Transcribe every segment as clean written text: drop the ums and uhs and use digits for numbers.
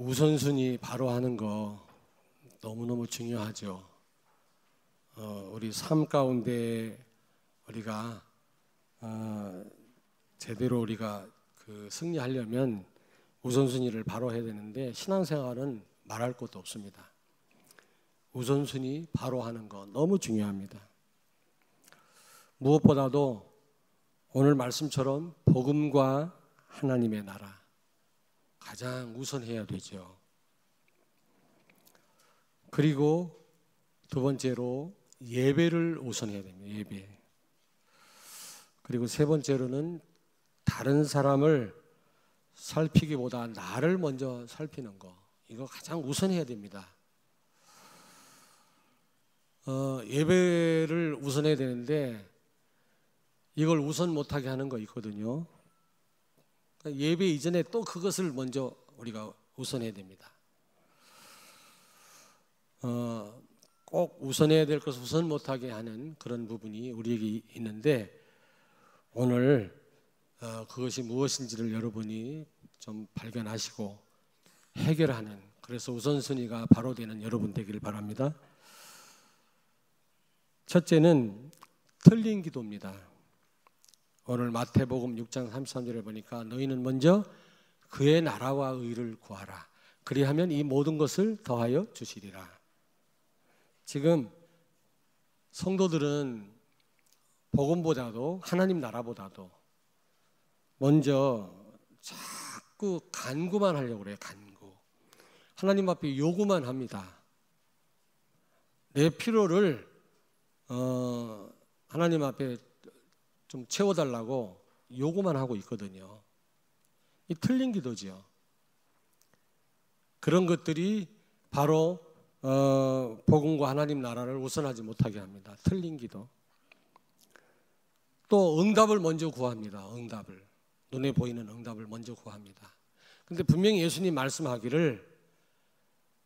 우선순위 바로 하는 거 너무너무 중요하죠. 우리 삶 가운데 우리가 제대로 우리가 승리하려면 우선순위를 바로 해야 되는데, 신앙생활은 말할 것도 없습니다. 우선순위 바로 하는 거 너무 중요합니다. 무엇보다도 오늘 말씀처럼 복음과 하나님의 나라 가장 우선해야 되죠. 그리고 두 번째로 예배를 우선해야 됩니다. 예배. 그리고 세 번째로는 다른 사람을 살피기보다 나를 먼저 살피는 거, 이거 가장 우선해야 됩니다. 예배를 우선해야 되는데 이걸 우선 못하게 하는 거 있거든요. 예배 이전에 또 그것을 먼저 우리가 우선해야 됩니다. 꼭 우선해야 될 것을 우선 못하게 하는 그런 부분이 우리에게 있는데, 오늘 그것이 무엇인지를 여러분이 좀 발견하시고 해결하는, 그래서 우선순위가 바로 되는 여러분 되기를 바랍니다. 첫째는 틀린 기도입니다. 오늘 마태복음 6장 33절에 보니까 너희는 먼저 그의 나라와 의를 구하라. 그리하면 이 모든 것을 더하여 주시리라. 지금 성도들은 복음보다도 하나님 나라보다도 먼저 자꾸 간구만 하려고 그래요. 간구. 하나님 앞에 요구만 합니다. 내 필요를 하나님 앞에 좀 채워달라고 요구만 하고 있거든요. 이 틀린 기도죠. 그런 것들이 바로 복음과 하나님 나라를 우선하지 못하게 합니다. 틀린 기도. 또 응답을 먼저 구합니다. 응답을. 눈에 보이는 응답을 먼저 구합니다. 근데 분명히 예수님 말씀하기를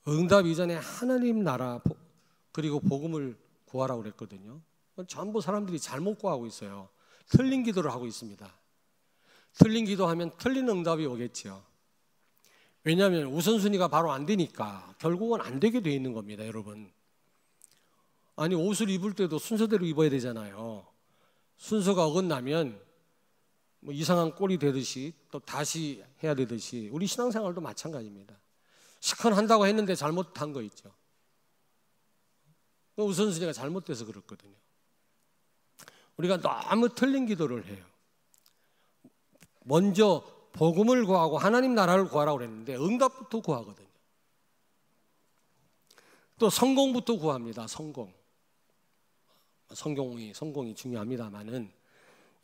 응답 이전에 하나님 나라 그리고 복음을 구하라고 그랬거든요. 전부 사람들이 잘못 구하고 있어요. 틀린 기도를 하고 있습니다. 틀린 기도하면 틀린 응답이 오겠죠. 왜냐하면 우선순위가 바로 안 되니까 결국은 안 되게 돼 있는 겁니다, 여러분. 아니, 옷을 입을 때도 순서대로 입어야 되잖아요. 순서가 어긋나면 뭐 이상한 꼴이 되듯이 또 다시 해야 되듯이 우리 신앙생활도 마찬가지입니다. 시컨한다고 했는데 잘못한 거 있죠. 우선순위가 잘못돼서 그렇거든요. 우리가 너무 틀린 기도를 해요. 먼저 복음을 구하고 하나님 나라를 구하라고 그랬는데 응답부터 구하거든요. 또 성공부터 구합니다. 성공이 중요합니다만은,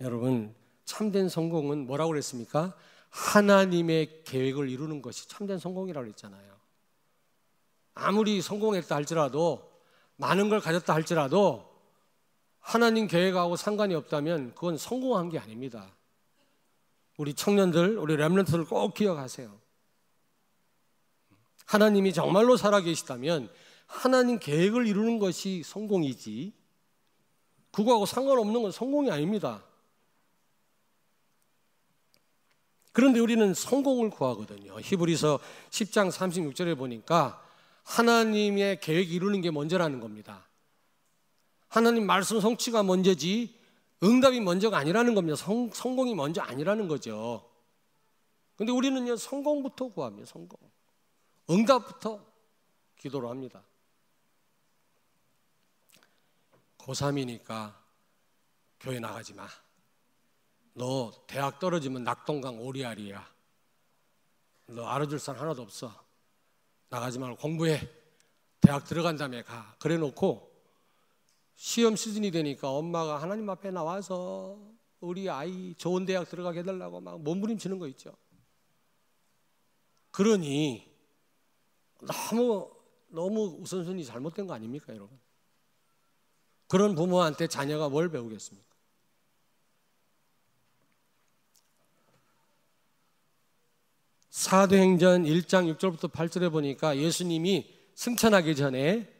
여러분, 참된 성공은 뭐라고 그랬습니까? 하나님의 계획을 이루는 것이 참된 성공이라고 그랬잖아요. 아무리 성공했다 할지라도, 많은 걸 가졌다 할지라도 하나님 계획하고 상관이 없다면 그건 성공한 게 아닙니다. 우리 청년들, 우리 렘넌트들 꼭 기억하세요. 하나님이 정말로 살아계시다면 하나님 계획을 이루는 것이 성공이지, 그거하고 상관없는 건 성공이 아닙니다. 그런데 우리는 성공을 구하거든요. 히브리서 10장 36절에 보니까 하나님의 계획 이루는 게 먼저라는 겁니다. 하나님 말씀 성취가 먼저지 응답이 먼저가 아니라는 겁니다. 성공이 먼저 아니라는 거죠. 그런데 우리는요, 성공부터 구합니다. 성공. 응답부터 기도를 합니다. 고3이니까 교회 나가지 마. 너 대학 떨어지면 낙동강 오리알이야. 너 알아줄 사람 하나도 없어. 나가지 말고 공부해. 대학 들어간 다음에 가. 그래 놓고 시험 시즌이 되니까 엄마가 하나님 앞에 나와서 우리 아이 좋은 대학 들어가게 해달라고 막 몸부림치는 거 있죠. 그러니 너무 우선순위 잘못된 거 아닙니까, 여러분? 그런 부모한테 자녀가 뭘 배우겠습니까? 사도행전 1장 6절부터 8절에 보니까 예수님이 승천하기 전에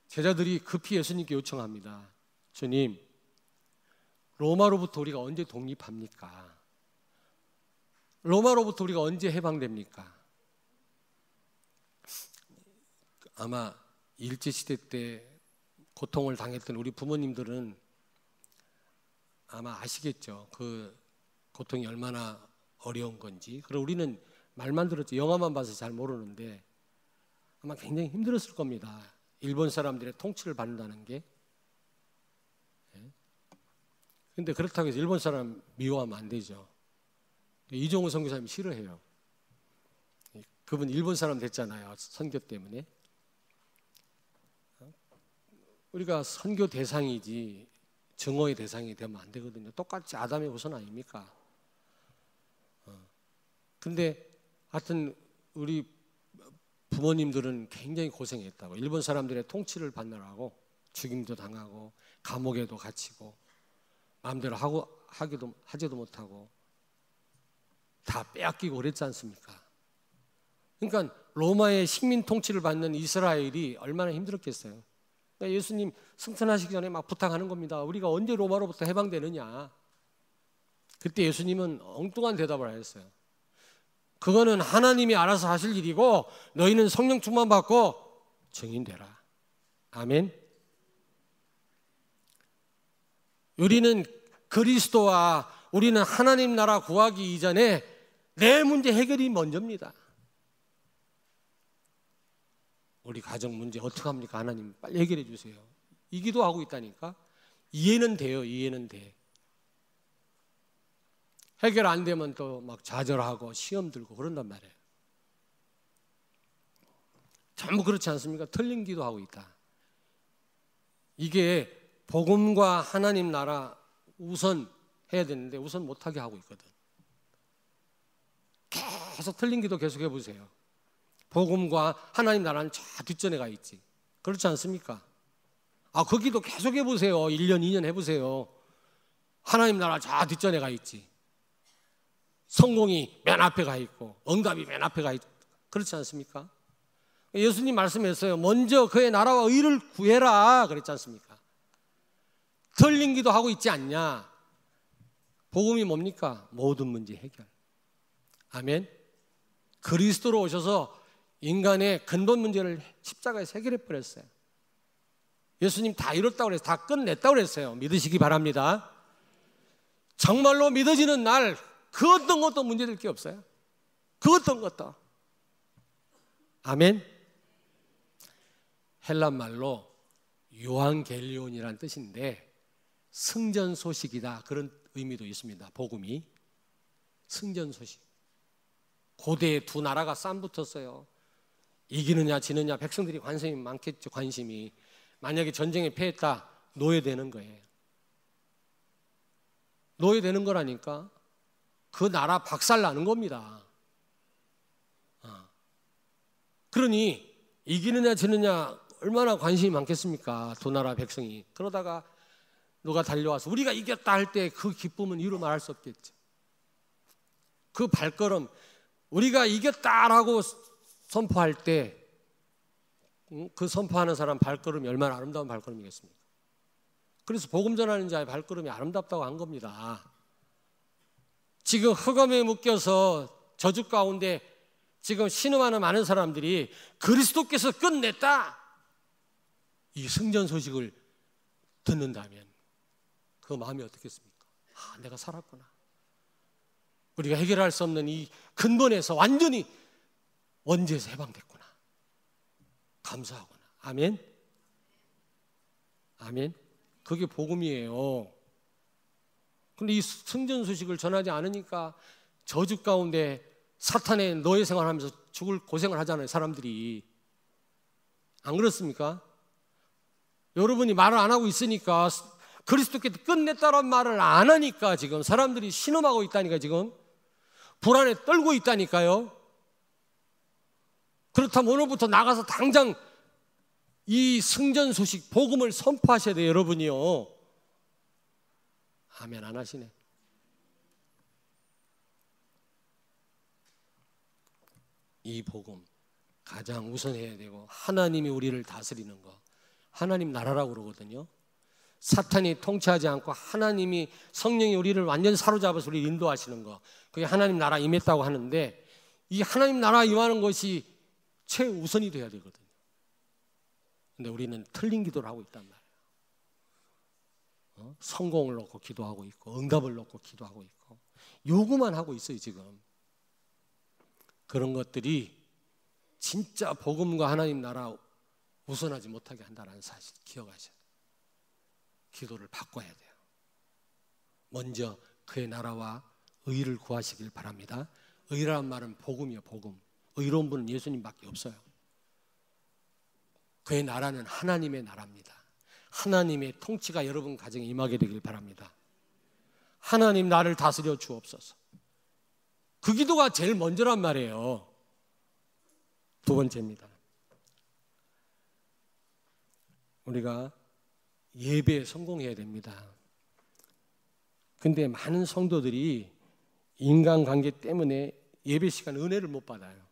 제자들이 급히 예수님께 요청합니다. 주님, 로마로부터 우리가 언제 독립합니까? 로마로부터 우리가 언제 해방됩니까? 아마 일제시대 때 고통을 당했던 우리 부모님들은 아마 아시겠죠. 그 고통이 얼마나 어려운 건지. 그리고 우리는 말만 들었죠. 영화만 봐서 잘 모르는데 아마 굉장히 힘들었을 겁니다. 일본 사람들의 통치를 받는다는 게. 근데 그렇다고 해서 일본 사람 미워하면 안 되죠. 이종우 선교사님이 싫어해요. 그분 일본 사람 됐잖아요. 선교 때문에. 우리가 선교 대상이지 증오의 대상이 되면 안 되거든요. 똑같이 아담의 후손 아닙니까? 근데 하여튼 우리 부모님들은 굉장히 고생했다고. 일본 사람들의 통치를 받느라고 죽임도 당하고 감옥에도 갇히고 마음대로 하지도 못하고 다 빼앗기고 그랬지 않습니까? 그러니까 로마의 식민 통치를 받는 이스라엘이 얼마나 힘들었겠어요. 그러니까 예수님 승천하시기 전에 막 부탁하는 겁니다. 우리가 언제 로마로부터 해방되느냐. 그때 예수님은 엉뚱한 대답을 하셨어요. 그거는 하나님이 알아서 하실 일이고 너희는 성령 충만 받고 증인되라. 아멘. 우리는 그리스도와 우리는 하나님 나라 구하기 이전에 내 문제 해결이 먼저입니다. 우리 가정 문제 어떻게 합니까? 하나님 빨리 해결해 주세요. 이 기도하고 있다니까. 이해는 돼요. 이해는 돼. 해결 안 되면 또 막 좌절하고 시험 들고 그런단 말이에요. 전부 그렇지 않습니까? 틀린 기도하고 있다. 이게 복음과 하나님 나라 우선 해야 되는데 우선 못하게 하고 있거든. 계속 틀린 기도 계속 해보세요. 복음과 하나님 나라는 저 뒷전에 가 있지. 그렇지 않습니까? 그 기도 계속 해보세요. 1년, 2년 해보세요. 하나님 나라 저 뒷전에 가 있지. 성공이 맨 앞에 가 있고 응답이 맨 앞에 가 있고 그렇지 않습니까? 예수님 말씀했어요. 먼저 그의 나라와 의를 구해라 그랬지 않습니까? 틀린 기도 하고 있지 않냐? 복음이 뭡니까? 모든 문제 해결. 아멘. 그리스도로 오셔서 인간의 근본 문제를 십자가에서 해결해 버렸어요. 예수님 다 이뤘다고 그랬어요. 다 끝냈다고 그랬어요. 믿으시기 바랍니다. 정말로 믿어지는 날 그 어떤 것도 문제될 게 없어요. 그 어떤 것도. 아멘. 헬란 말로 요한겔리온이라는 뜻인데 승전 소식이다 그런 의미도 있습니다. 복음이 승전 소식. 고대에 두 나라가 쌈 붙었어요. 이기느냐 지느냐 백성들이 관심이 많겠죠. 관심이. 만약에 전쟁에 패했다 노예되는 거예요. 노예되는 거라니까. 그 나라 박살나는 겁니다. 그러니 이기느냐 지느냐 얼마나 관심이 많겠습니까? 두 나라 백성이. 그러다가 누가 달려와서 우리가 이겼다 할 때 그 기쁨은 이루 말할 수 없겠죠. 그 발걸음 우리가 이겼다라고 선포할 때 그 선포하는 사람 발걸음이 얼마나 아름다운 발걸음이겠습니까? 그래서 복음 전하는 자의 발걸음이 아름답다고 한 겁니다. 지금 흑암에 묶여서 저주 가운데 지금 신음하는 많은 사람들이 그리스도께서 끝냈다 이 승전 소식을 듣는다면 그 마음이 어떻겠습니까? 내가 살았구나. 우리가 해결할 수 없는 이 근본에서 완전히 원죄에서 해방됐구나. 감사하구나. 아멘. 아멘. 그게 복음이에요. 근데 이 승전 소식을 전하지 않으니까 저주 가운데 사탄의 노예 생활하면서 죽을 고생을 하잖아요. 사람들이. 안 그렇습니까? 여러분이 말을 안 하고 있으니까 그리스도께서 끝냈다는 말을 안 하니까 지금 사람들이 신음하고 있다니까 지금 불안에 떨고 있다니까요. 그렇다면 오늘부터 나가서 당장 이 승전 소식 복음을 선포하셔야 돼요. 여러분이요. 아멘 안 하시네. 이 복음 가장 우선해야 되고 하나님이 우리를 다스리는 거 하나님 나라라고 그러거든요. 사탄이 통치하지 않고 하나님이 성령이 우리를 완전히 사로잡아서 우리를 인도하시는 거, 그게 하나님 나라 임했다고 하는데, 이 하나님 나라 임하는 것이 최우선이 돼야 되거든요. 근데 우리는 틀린 기도를 하고 있단 말이에요. 성공을 놓고 기도하고 있고 응답을 놓고 기도하고 있고 요구만 하고 있어요 지금. 그런 것들이 진짜 복음과 하나님 나라 우선하지 못하게 한다는 사실 기억하셔야 돼요. 기도를 바꿔야 돼요. 먼저 그의 나라와 의를 구하시길 바랍니다. 의라는 말은 복음이요, 복음. 의로운 분은 예수님밖에 없어요. 그의 나라는 하나님의 나라입니다. 하나님의 통치가 여러분 가정에 임하게 되길 바랍니다. 하나님 나를 다스려 주옵소서. 그 기도가 제일 먼저란 말이에요. 두 번째입니다. 우리가 예배에 성공해야 됩니다. 근데 많은 성도들이 인간관계 때문에 예배 시간 은혜를 못 받아요.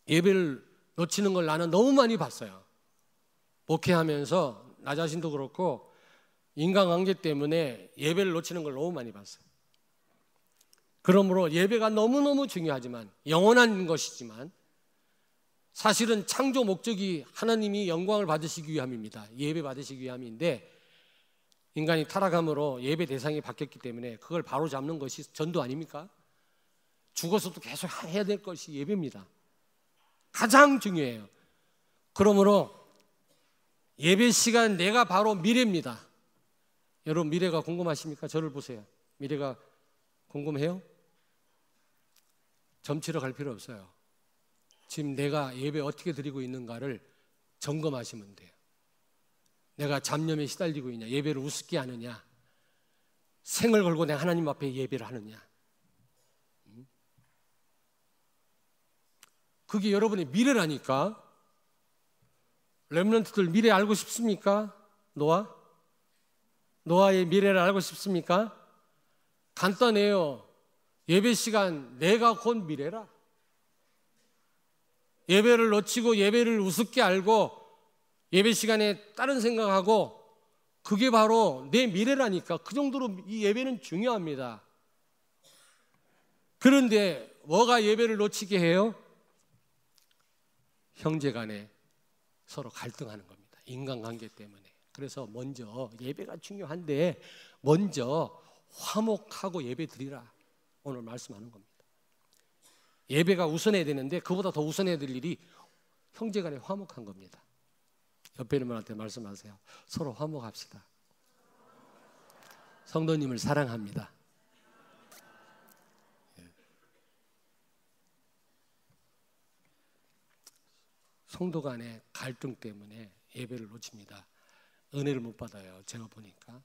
예배를 놓치는 걸 나는 너무 많이 봤어요. 목회하면서 나 자신도 그렇고 인간관계 때문에 예배를 놓치는 걸 너무 많이 봤어요. 그러므로 예배가 너무너무 중요하지만 영원한 것이지만 사실은 창조 목적이 하나님이 영광을 받으시기 위함입니다. 예배 받으시기 위함인데 인간이 타락함으로 예배 대상이 바뀌었기 때문에 그걸 바로 잡는 것이 전도 아닙니까? 죽어서도 계속 해야 될 것이 예배입니다. 가장 중요해요. 그러므로 예배 시간 내가 바로 미래입니다. 여러분 미래가 궁금하십니까? 저를 보세요. 미래가 궁금해요? 점치러 갈 필요 없어요. 지금 내가 예배 어떻게 드리고 있는가를 점검하시면 돼요. 내가 잡념에 시달리고 있냐, 예배를 우습게 하느냐, 생을 걸고 내가 하나님 앞에 예배를 하느냐. 그게 여러분의 미래라니까. 렘넌트들 미래 알고 싶습니까? 노아의 미래를 알고 싶습니까? 간단해요. 예배 시간 내가 곧 미래라. 예배를 놓치고 예배를 우습게 알고 예배 시간에 다른 생각하고 그게 바로 내 미래라니까. 그 정도로 이 예배는 중요합니다. 그런데 뭐가 예배를 놓치게 해요? 형제 간에 서로 갈등하는 겁니다. 인간관계 때문에. 그래서 먼저 예배가 중요한데 먼저 화목하고 예배 드리라. 오늘 말씀하는 겁니다. 예배가 우선해야 되는데 그보다 더 우선해야 될 일이 형제 간에 화목한 겁니다. 옆에 있는 분한테 말씀하세요. 서로 화목합시다. 성도님을 사랑합니다. 성도 간의 갈등 때문에 예배를 놓칩니다. 은혜를 못 받아요. 제가 보니까.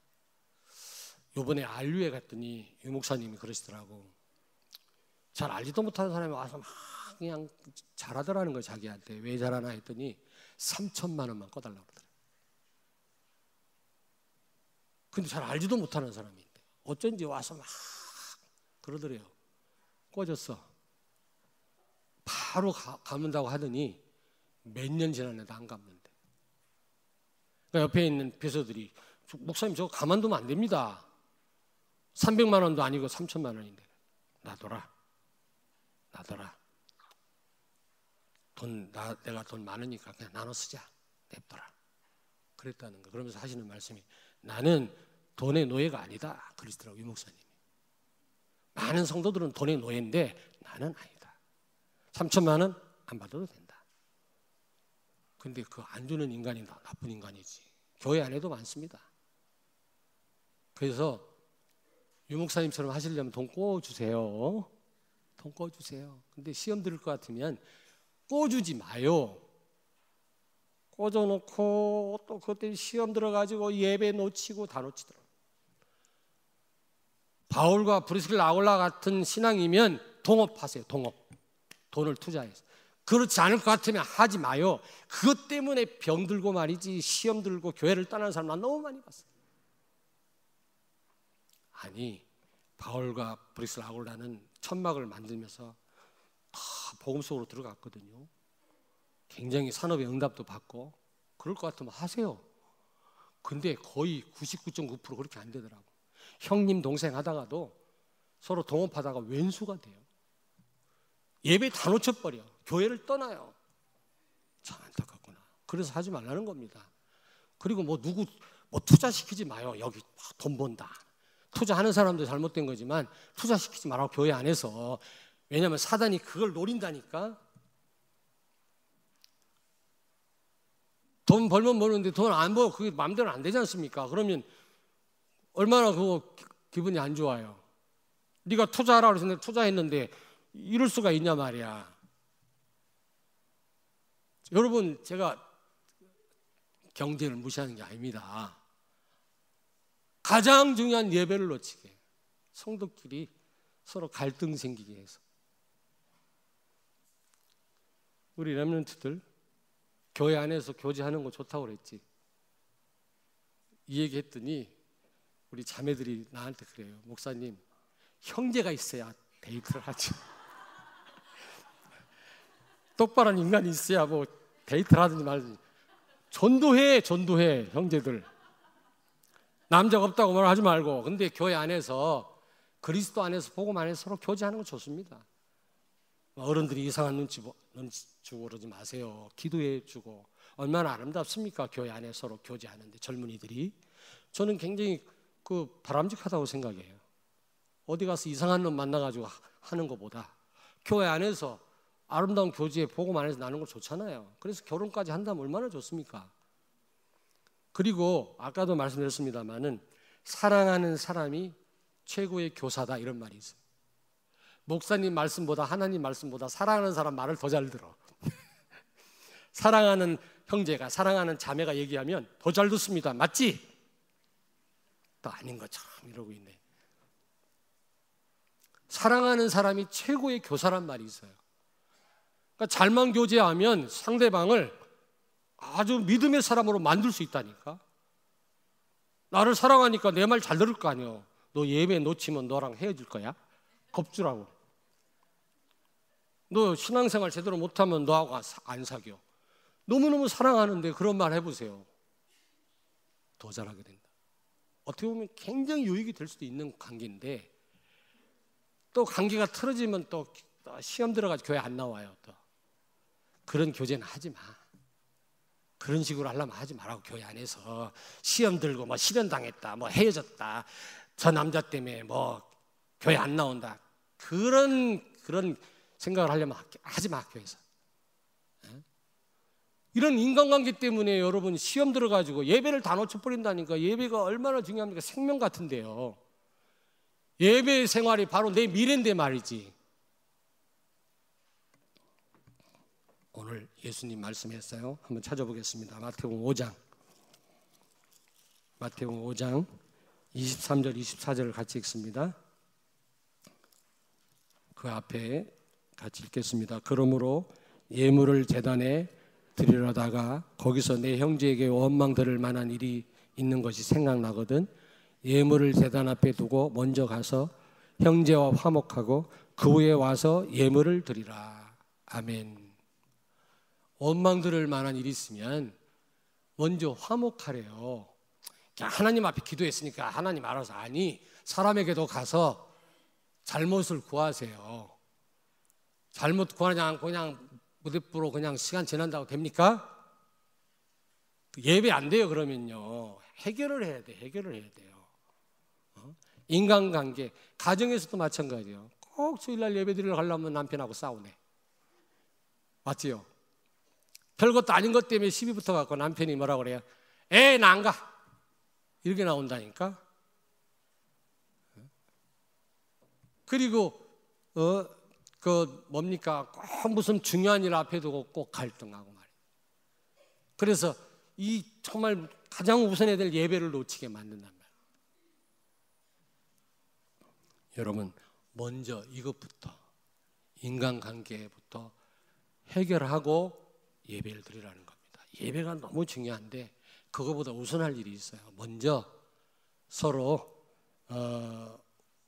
요번에 안류에 갔더니 유 목사님이 그러시더라고. 잘 알지도 못하는 사람이 와서 막 그냥 잘하더라는 거예요. 자기한테. 왜 잘하나 했더니 3천만 원만 꺼달라고 그러더라고요. 근데 잘 알지도 못하는 사람인데 어쩐지 와서 막 그러더래요. 꿔줬어. 바로 갚는다고 하더니 몇 년 지났는데 안 갚는데. 그러니까 옆에 있는 비서들이 목사님 저거 가만두면 안 됩니다. 300만 원도 아니고 3천만 원인데. 놔둬라. 내가 돈 많으니까 그냥 나눠 쓰자. 냅둬라. 그랬다는 거. 그러면서 하시는 말씀이 나는 돈의 노예가 아니다. 그러시더라고요. 유 목사님이. 많은 성도들은 돈의 노예인데 나는 아니다. 3천만 원 안 받아도 된다. 근데 그 안 주는 인간이 나쁜 인간이지. 교회 안에도 많습니다. 그래서 유 목사님처럼 하시려면 돈 꿔주세요. 돈 꿔주세요. 근데 시험 들을 것 같으면 꿔주지 마요. 꿔줘놓고 또 그때 시험 들어가지고 예배 놓치고 다 놓치더라고요. 바울과 브리스길라 아굴라 같은 신앙이면 동업하세요. 동업. 돈을 투자해서. 그렇지 않을 것 같으면 하지 마요. 그것 때문에 병 들고 말이지 시험 들고 교회를 떠나는 사람 난 너무 많이 봤어요. 아니 바울과 브리스길라 아굴라는 천막을 만들면서 다 복음 속으로 들어갔거든요. 굉장히 산업의 응답도 받고 그럴 것 같으면 하세요. 근데 거의 99.9% 그렇게 안 되더라고. 형님 동생 하다가도 서로 동업하다가 왼수가 돼요. 예배 다 놓쳐버려. 교회를 떠나요. 참 안타깝구나. 그래서 하지 말라는 겁니다. 그리고 누구 투자시키지 마요. 여기 돈 번다. 투자하는 사람도 잘못된 거지만 투자시키지 말라고 교회 안에서. 왜냐하면 사단이 그걸 노린다니까. 돈 벌면 버는데 돈 안 벌고 그게 마음대로 안 되지 않습니까? 그러면 얼마나 그거 기분이 안 좋아요. 네가 투자하라고 해서 내가 투자했는데 이럴 수가 있냐 말이야. 여러분, 제가 경제를 무시하는 게 아닙니다. 가장 중요한 예배를 놓치게, 성도끼리 서로 갈등 생기게 해서. 우리 렘넌트들 교회 안에서 교제하는 거 좋다고 그랬지. 이 얘기 했더니 우리 자매들이 나한테 그래요. 목사님, 형제가 있어야 데이트를 하지. 똑바른 인간이 있어야 데이트를 하든지 말든지. 전도해 형제들. 남자가 없다고 말하지 말고. 근데 교회 안에서, 그리스도 안에서, 복음 안에서 서로 교제하는 거 좋습니다. 어른들이 이상한 눈치 주고 그러지 마세요. 기도해 주고. 얼마나 아름답습니까? 교회 안에 서로 교제하는데, 젊은이들이. 저는 굉장히 바람직하다고 생각해요. 어디 가서 이상한 놈 만나가지고 하는 것보다 교회 안에서 아름다운 교제에 복음 안에서 나누는 거 좋잖아요. 그래서 결혼까지 한다면 얼마나 좋습니까? 그리고 아까도 말씀드렸습니다마는 사랑하는 사람이 최고의 교사다, 이런 말이 있어요. 목사님 말씀보다, 하나님 말씀보다 사랑하는 사람 말을 더 잘 들어. 사랑하는 형제가, 사랑하는 자매가 얘기하면 더 잘 듣습니다. 맞지? 또 아닌 것처럼 이러고 있네. 사랑하는 사람이 최고의 교사란 말이 있어요. 그러니까 잘만 교제하면 상대방을 아주 믿음의 사람으로 만들 수 있다니까. 나를 사랑하니까 내 말 잘 들을 거 아니야. 너 예배 놓치면 너랑 헤어질 거야? 겁주라고. 너 신앙생활 제대로 못하면 너하고 안 사겨. 너무너무 사랑하는데 그런 말 해보세요. 더 잘하게 된다. 어떻게 보면 굉장히 유익이 될 수도 있는 관계인데, 또 관계가 틀어지면 또 시험 들어가지고 교회 안 나와요. 또 그런 교제는 하지 마. 그런 식으로 하려면 하지 말라고. 교회 안에서 시험 들고 실현당했다, 헤어졌다, 저 남자 때문에 교회 안 나온다, 그런 생각을 하려면 하지 마. 교회에서. 이런 인간관계 때문에 여러분 시험 들어가지고 예배를 다 놓쳐버린다니까. 예배가 얼마나 중요합니까? 생명 같은데요. 예배 생활이 바로 내 미래인데 말이지. 오늘 예수님 말씀했어요. 한번 찾아보겠습니다. 마태복음 5장 23절 24절을 같이 읽습니다. 그 앞에 같이 읽겠습니다. 그러므로 예물을 제단에 드리려다가 거기서 내 형제에게 원망 들을 만한 일이 있는 것이 생각나거든 예물을 제단 앞에 두고 먼저 가서 형제와 화목하고 그 후에 와서 예물을 드리라. 아멘. 원망 들을 만한 일이 있으면 먼저 화목하래요. 하나님 앞에 기도했으니까 하나님 알아서. 아니, 사람에게도 가서 잘못을 구하세요. 잘못 구하지 않고 그냥 무대부로 그냥 시간 지난다고 됩니까? 예배 안 돼요. 그러면요, 해결을 해야 돼요. 인간관계, 가정에서도 마찬가지예요. 꼭 주일날 예배 드리러 가려면 남편하고 싸우네. 맞지요? 별것도 아닌 것 때문에 시비 붙어갖고 남편이 뭐라 그래요? 나 안 가. 이렇게 나온다니까. 그리고 뭡니까? 꼭 무슨 중요한 일 앞에 두고 꼭 갈등하고 말이에요. 그래서 이 정말 가장 우선해야 될 예배를 놓치게 만든단 말이에요. 여러분, 먼저 이것부터, 인간관계부터 해결하고 예배를 드리라는 겁니다. 예배가 너무 중요한데 그거보다 우선할 일이 있어요. 먼저 서로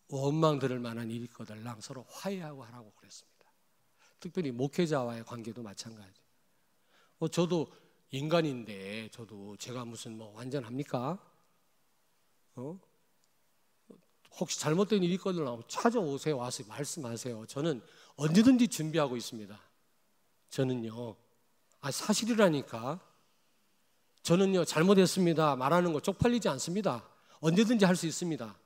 원망 들을 만한 일이 있거들랑 서로 화해하고 하라고 그랬습니다. 특별히 목회자와의 관계도 마찬가지. 저도 인간인데 저도 제가 무슨 뭐 완전합니까? 혹시 잘못된 일이 있거나 찾아오세요. 와서 말씀하세요. 저는 언제든지 준비하고 있습니다. 저는요. 사실이라니까. 저는요. 잘못했습니다. 말하는 거 쪽팔리지 않습니다. 언제든지 할 수 있습니다.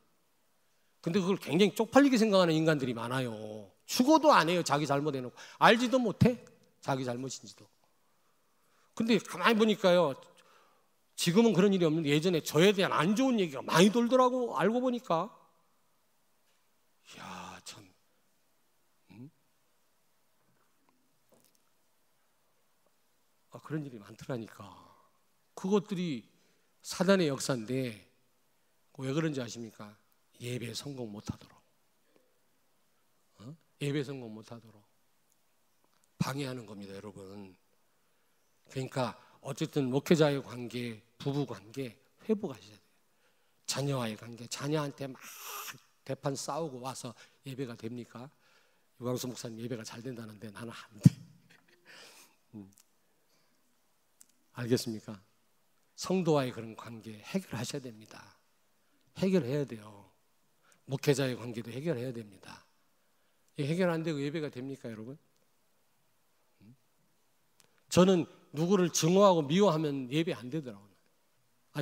근데 그걸 굉장히 쪽팔리게 생각하는 인간들이 많아요. 죽어도 안 해요. 자기 잘못해놓고. 알지도 못해. 자기 잘못인지도. 근데 가만히 보니까요. 지금은 그런 일이 없는데 예전에 저에 대한 안 좋은 얘기가 많이 돌더라고. 알고 보니까. 이야, 참. 그런 일이 많더라니까. 그것들이 사단의 역사인데 왜 그런지 아십니까? 예배 성공 못하도록. 예배 성공 못하도록 방해하는 겁니다, 여러분. 그러니까 어쨌든 목회자의 관계, 부부 관계 회복하셔야 돼요. 자녀와의 관계, 자녀한테 막 대판 싸우고 와서 예배가 됩니까? 유광수 목사님 예배가 잘 된다는데 나는 안 돼. 알겠습니까? 성도와의 그런 관계 해결하셔야 됩니다. 해결해야 돼요. 목회자의 관계도 해결해야 됩니다. 해결 안 되고 예배가 됩니까, 여러분? 저는 누구를 증오하고 미워하면 예배 안 되더라고요.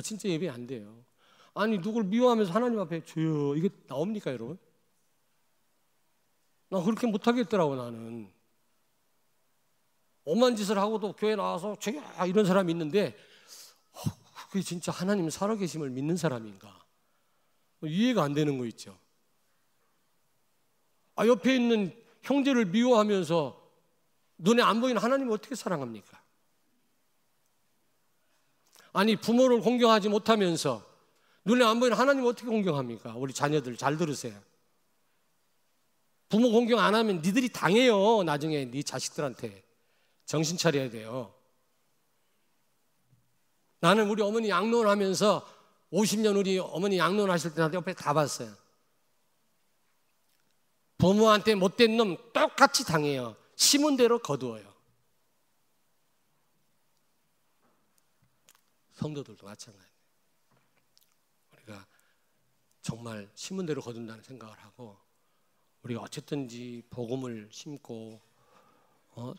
진짜 예배 안 돼요. 아니, 누구를 미워하면서 하나님 앞에 주여, 이게 나옵니까, 여러분? 나 그렇게 못하겠더라고, 나는. 오만 짓을 하고도 교회 나와서 주여, 이런 사람이 있는데, 그게 진짜 하나님 살아계심을 믿는 사람인가? 이해가 안 되는 거 있죠. 옆에 있는 형제를 미워하면서 눈에 안 보이는 하나님을 어떻게 사랑합니까? 아니, 부모를 공경하지 못하면서 눈에 안 보이는 하나님을 어떻게 공경합니까? 우리 자녀들 잘 들으세요. 부모 공경 안 하면 니들이 당해요. 나중에 네 자식들한테. 정신 차려야 돼요. 나는 우리 어머니 양로원 하면서 50년 우리 어머니 양로원 하실 때 나한테 옆에 다 봤어요. 부모한테 못된 놈 똑같이 당해요. 심은 대로 거두어요. 성도들도 마찬가지예요. 우리가 정말 심은 대로 거둔다는 생각을 하고 우리가 어쨌든지 복음을 심고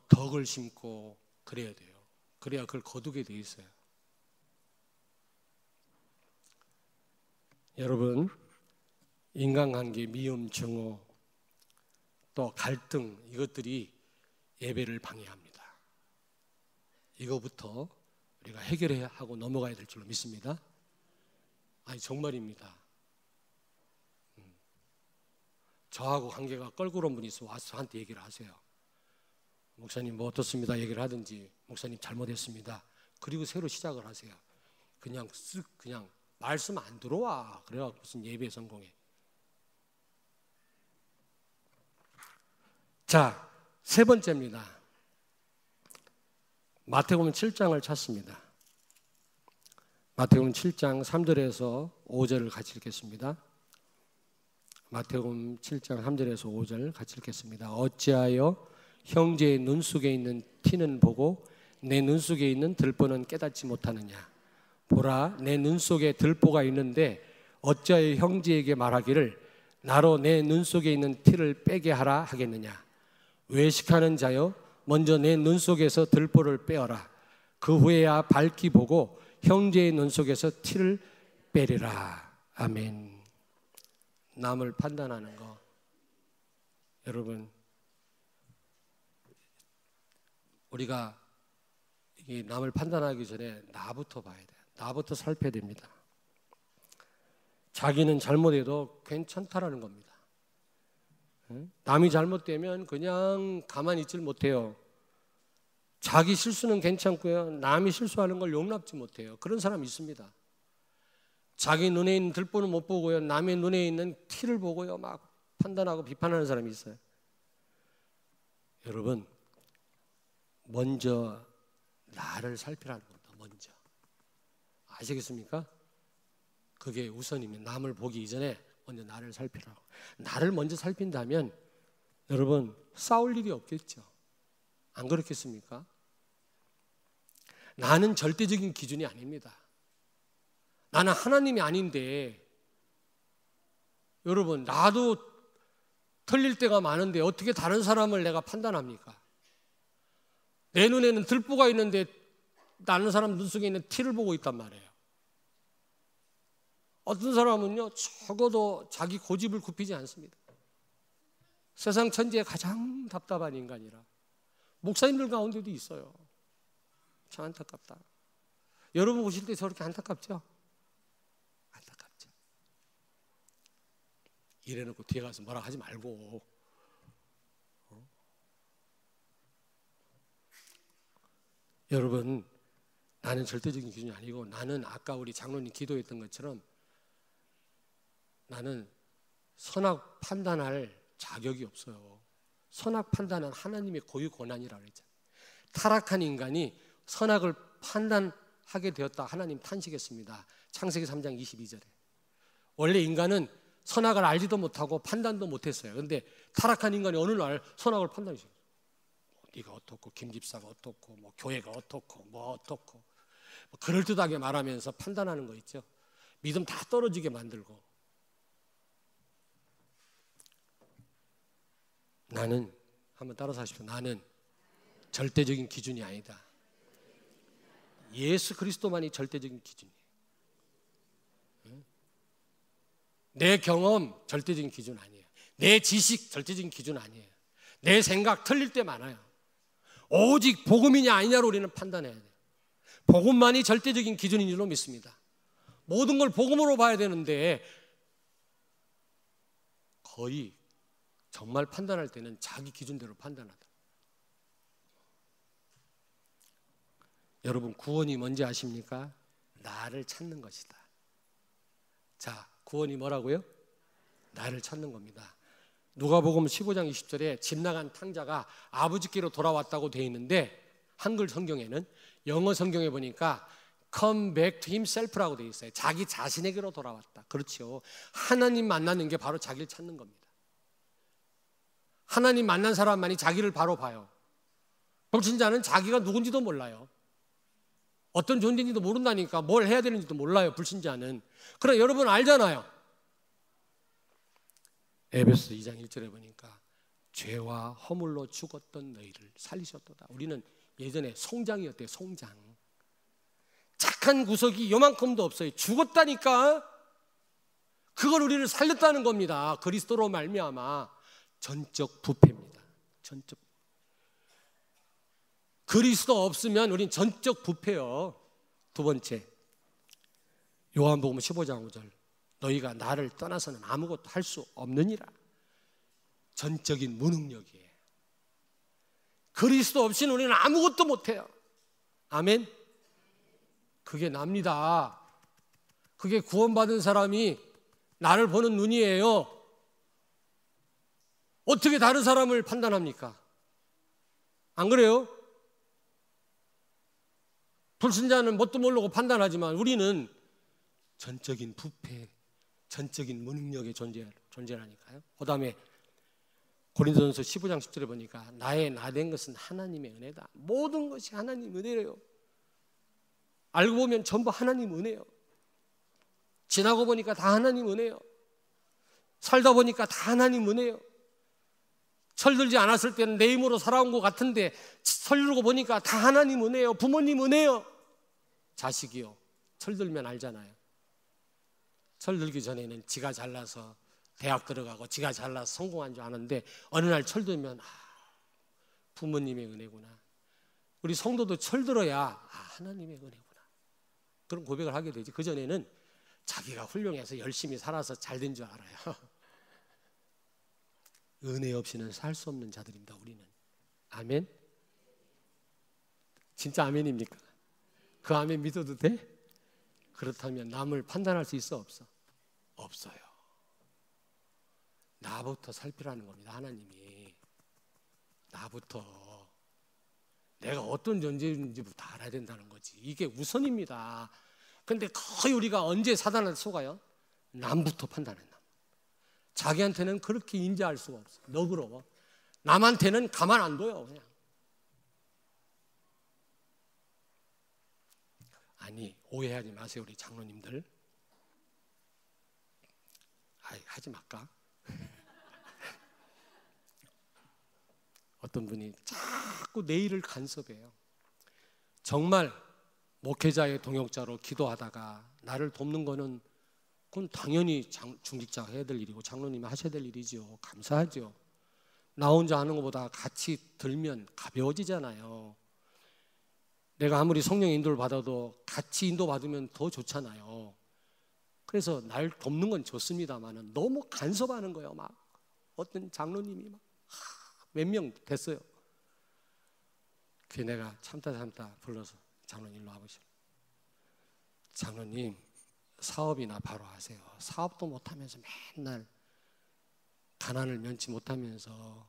덕을 심고 그래야 돼요. 그래야 그걸 거두게 돼 있어요. 여러분, 인간관계 미움, 증오, 또 갈등 이것들이 예배를 방해합니다. 이거부터 우리가 해결해야 하고 넘어가야 될 줄로 믿습니다. 정말입니다. 저하고 관계가 껄끄러운 분이 있어 와서 저한테 얘기를 하세요. 목사님 뭐 어떻습니다 얘기를 하든지 목사님 잘못했습니다. 그리고 새로 시작을 하세요. 그냥 말씀 안 들어와. 그래갖고 무슨 예배 성공해. 자, 세 번째입니다. 마태복음 7장을 찾습니다. 마태복음 7장 3절에서 5절을 같이 읽겠습니다. 마태복음 7장 3절에서 5절 같이 읽겠습니다. 어찌하여 형제의 눈 속에 있는 티는 보고 내 눈 속에 있는 들보는 깨닫지 못하느냐. 보라, 내 눈 속에 들보가 있는데 어찌하여 형제에게 말하기를 나로 내 눈 속에 있는 티를 빼게 하라 하겠느냐. 외식하는 자여, 먼저 내 눈 속에서 들보를 빼어라. 그 후에야 밝히 보고 형제의 눈 속에서 티를 빼리라. 아멘. 남을 판단하는 거, 여러분, 우리가 이 남을 판단하기 전에 나부터 봐야 돼요. 나부터 살펴야 됩니다. 자기는 잘못해도 괜찮다라는 겁니다. 남이 잘못되면 그냥 가만히 있질 못해요. 자기 실수는 괜찮고요. 남이 실수하는 걸 용납지 못해요. 그런 사람이 있습니다. 자기 눈에 있는 들보는 못 보고요. 남의 눈에 있는 티를 보고요. 막 판단하고 비판하는 사람이 있어요. 여러분, 먼저 나를 살피라는 겁니다. 먼저. 아시겠습니까? 그게 우선입니다. 남을 보기 이전에 먼저 나를 살피라고. 나를 먼저 살핀다면 여러분 싸울 일이 없겠죠. 안 그렇겠습니까? 나는 절대적인 기준이 아닙니다. 나는 하나님이 아닌데, 여러분, 나도 틀릴 때가 많은데 어떻게 다른 사람을 내가 판단합니까? 내 눈에는 들보가 있는데 다른 사람 눈 속에 있는 티를 보고 있단 말이에요. 어떤 사람은요, 적어도 자기 고집을 굽히지 않습니다. 세상 천지에 가장 답답한 인간이라. 목사님들 가운데도 있어요. 참 안타깝다. 여러분 보실 때 저렇게 안타깝죠? 안타깝죠. 이래놓고 뒤에 가서 뭐라 하지 말고. 여러분, 나는 절대적인 기준이 아니고, 나는 아까 우리 장로님 기도했던 것처럼 나는 선악 판단할 자격이 없어요. 선악 판단은 하나님의 고유 권한이라고 그랬잖아요. 타락한 인간이 선악을 판단하게 되었다, 하나님 탄식했습니다. 창세기 3장 22절에. 원래 인간은 선악을 알지도 못하고 판단도 못했어요. 그런데 타락한 인간이 어느 날 선악을 판단했어요. 네가 어떻고, 김 집사가 어떻고, 뭐 교회가 어떻고, 뭐 어떻고, 뭐 그럴듯하게 말하면서 판단하는 거 있죠. 믿음 다 떨어지게 만들고. 나는, 한번 따라서 하십시오. 나는 절대적인 기준이 아니다. 예수 그리스도만이 절대적인 기준이에요. 내 경험 절대적인 기준 아니에요. 내 지식 절대적인 기준 아니에요. 내 생각 틀릴 때 많아요. 오직 복음이냐 아니냐로 우리는 판단해야 돼요. 복음만이 절대적인 기준인 줄로 믿습니다. 모든 걸 복음으로 봐야 되는데 거의 정말 판단할 때는 자기 기준대로 판단하다. 여러분, 구원이 뭔지 아십니까? 나를 찾는 것이다. 자, 구원이 뭐라고요? 나를 찾는 겁니다. 누가복음 15장 20절에 집 나간 탕자가 아버지께로 돌아왔다고 되어 있는데, 한글 성경에는, 영어 성경에 보니까 come back to himself라고 되어 있어요. 자기 자신에게로 돌아왔다. 그렇죠. 하나님 만나는 게 바로 자기를 찾는 겁니다. 하나님 만난 사람만이 자기를 바로 봐요. 불신자는 자기가 누군지도 몰라요. 어떤 존재인지도 모른다니까. 뭘 해야 되는지도 몰라요, 불신자는. 그러나 여러분 알잖아요. 에베소 2장 1절에 보니까 죄와 허물로 죽었던 너희를 살리셨도다. 우리는 예전에 송장이었대요. 송장. 착한 구석이 요만큼도 없어요. 죽었다니까. 그걸 우리를 살렸다는 겁니다. 그리스도로 말미암아. 전적 부패입니다. 전적. 그리스도 없으면 우린 전적 부패요. 두 번째, 요한복음 15장 5절. 너희가 나를 떠나서는 아무것도 할 수 없느니라. 전적인 무능력이에요. 그리스도 없이는 우리는 아무것도 못해요. 아멘. 그게 납니다. 그게 구원받은 사람이 나를 보는 눈이에요. 어떻게 다른 사람을 판단합니까? 안 그래요? 불신자는 뭣도 모르고 판단하지만 우리는 전적인 부패, 전적인 무능력의 존재라니까요. 그 다음에 고린도전서 15장 10절에 보니까 나의 나된 것은 하나님의 은혜다. 모든 것이 하나님 은혜래요. 알고 보면 전부 하나님 은혜요. 지나고 보니까 다 하나님 은혜요. 살다 보니까 다 하나님 은혜요. 철들지 않았을 때는 내 힘으로 살아온 것 같은데 철들고 보니까 다 하나님 은혜요. 부모님 은혜요. 자식이요. 철들면 알잖아요. 철들기 전에는 지가 잘나서 대학 들어가고 지가 잘나서 성공한 줄 아는데 어느 날 철들면 부모님의 은혜구나. 우리 성도도 철들어야 하나님의 은혜구나. 그런 고백을 하게 되지. 그전에는 자기가 훌륭해서 열심히 살아서 잘된 줄 알아요. 은혜 없이는 살 수 없는 자들입니다. 우리는. 아멘. 진짜 아멘입니까? 그 아멘 믿어도 돼? 그렇다면 남을 판단할 수 있어 없어? 없어요. 나부터 살피라는 겁니다. 하나님이. 나부터. 내가 어떤 존재인지부터 알아야 된다는 거지. 이게 우선입니다. 근데 거의 우리가 언제 사단한테 속아요? 남부터 판단해. 자기한테는 그렇게 인지할 수가 없어. 너그러워. 남한테는 가만 안 둬요. 그냥. 아니, 오해하지 마세요, 우리 장로님들. 하지 말까? 어떤 분이 자꾸 내 일을 간섭해요. 정말 목회자의 동역자로 기도하다가 나를 돕는 거는 그건 당연히 중직자가 해야 될 일이고 장로님이 하셔야 될 일이죠. 감사하죠. 나 혼자 하는 것보다 같이 들면 가벼워지잖아요. 내가 아무리 성령의 인도를 받아도 같이 인도받으면 더 좋잖아요. 그래서 날 돕는 건 좋습니다만 너무 간섭하는 거예요. 막 어떤 장로님이 막 몇 명 됐어요. 그래서 내가 참다 불러서 장로님 일로 와보시오. 장로님, 사업이나 바로 하세요. 사업도 못하면서 맨날 가난을 면치 못하면서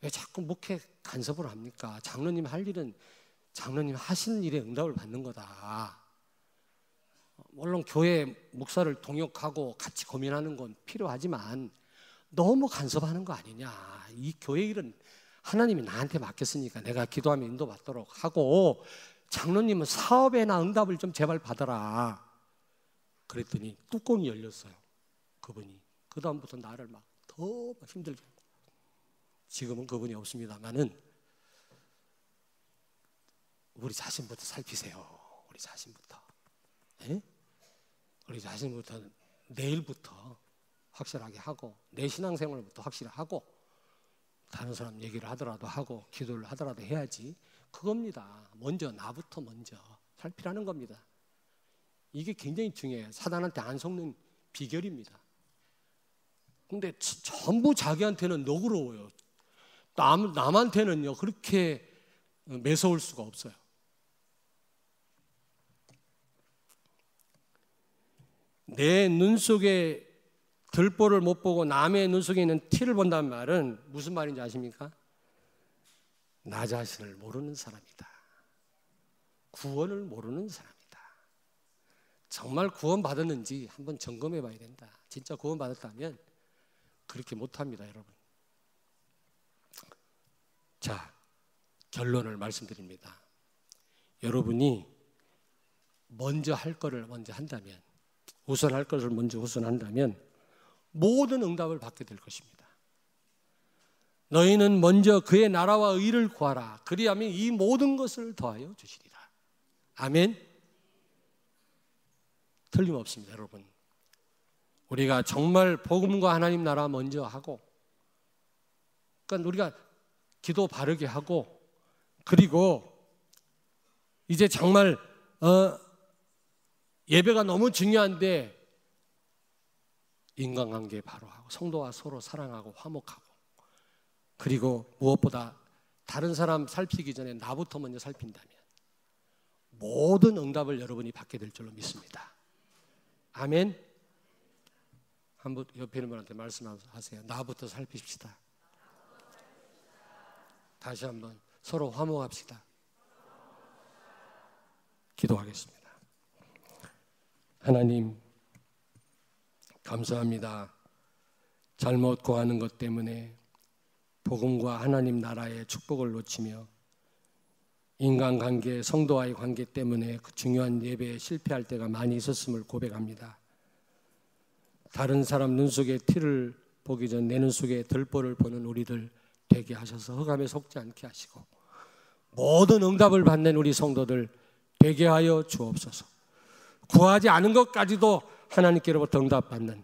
왜 자꾸 목회 간섭을 합니까? 장로님 할 일은 장로님 하시는 일에 응답을 받는 거다. 물론 교회 목사를 동역하고 같이 고민하는 건 필요하지만 너무 간섭하는 거 아니냐. 이 교회 일은 하나님이 나한테 맡겼으니까 내가 기도하면 인도받도록 하고 장로님은 사업에나 응답을 좀 제발 받아라. 그랬더니 뚜껑이 열렸어요. 그분이. 그 다음부터 나를 막 더 힘들게. 지금은 그분이 없습니다만은 우리 자신부터 살피세요. 우리 자신부터. 에? 우리 자신부터 내일부터 확실하게 하고 내 신앙생활부터 확실하고 다른 사람 얘기를 하더라도 하고 기도를 하더라도 해야지. 그겁니다. 먼저 나부터 먼저 살피라는 겁니다. 이게 굉장히 중요해요. 사단한테 안 속는 비결입니다. 근데 전부 자기한테는 너그러워요. 남한테는요 그렇게 매서울 수가 없어요. 내 눈 속에 들보를 못 보고 남의 눈 속에 있는 티를 본다는 말은 무슨 말인지 아십니까? 나 자신을 모르는 사람이다. 구원을 모르는 사람이다. 정말 구원받았는지 한번 점검해 봐야 된다. 진짜 구원받았다면 그렇게 못합니다, 여러분. 자, 결론을 말씀드립니다. 여러분이 먼저 할 거를 먼저 한다면, 우선할 것을 먼저 우선한다면 모든 응답을 받게 될 것입니다. 너희는 먼저 그의 나라와 의를 구하라. 그리하면 이 모든 것을 더하여 주시리라. 아멘. 틀림없습니다, 여러분. 우리가 정말 복음과 하나님 나라 먼저 하고, 그러니까 우리가 기도 바르게 하고, 그리고 이제 정말 예배가 너무 중요한데 인간관계 바로 하고 성도와 서로 사랑하고 화목하고, 그리고 무엇보다 다른 사람 살피기 전에 나부터 먼저 살핀다면 모든 응답을 여러분이 받게 될 줄로 믿습니다. 아멘. 한번 옆에 있는 분한테 말씀하세요. 나부터 살피십시다. 다시 한번 서로 화목합시다. 기도하겠습니다. 하나님, 감사합니다. 잘못 구하는 것 때문에 복음과 하나님 나라의 축복을 놓치며 인간관계, 성도와의 관계 때문에 그 중요한 예배에 실패할 때가 많이 있었음을 고백합니다. 다른 사람 눈 속에 티를 보기 전 내 눈 속에 들보를 보는 우리들 되게 하셔서 흑암에 속지 않게 하시고 모든 응답을 받는 우리 성도들 되게 하여 주옵소서. 구하지 않은 것까지도 하나님께로부터 응답받는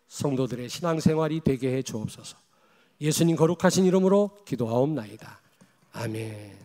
성도들의 신앙생활이 되게 해 주옵소서. 예수님 거룩하신 이름으로 기도하옵나이다. 아멘.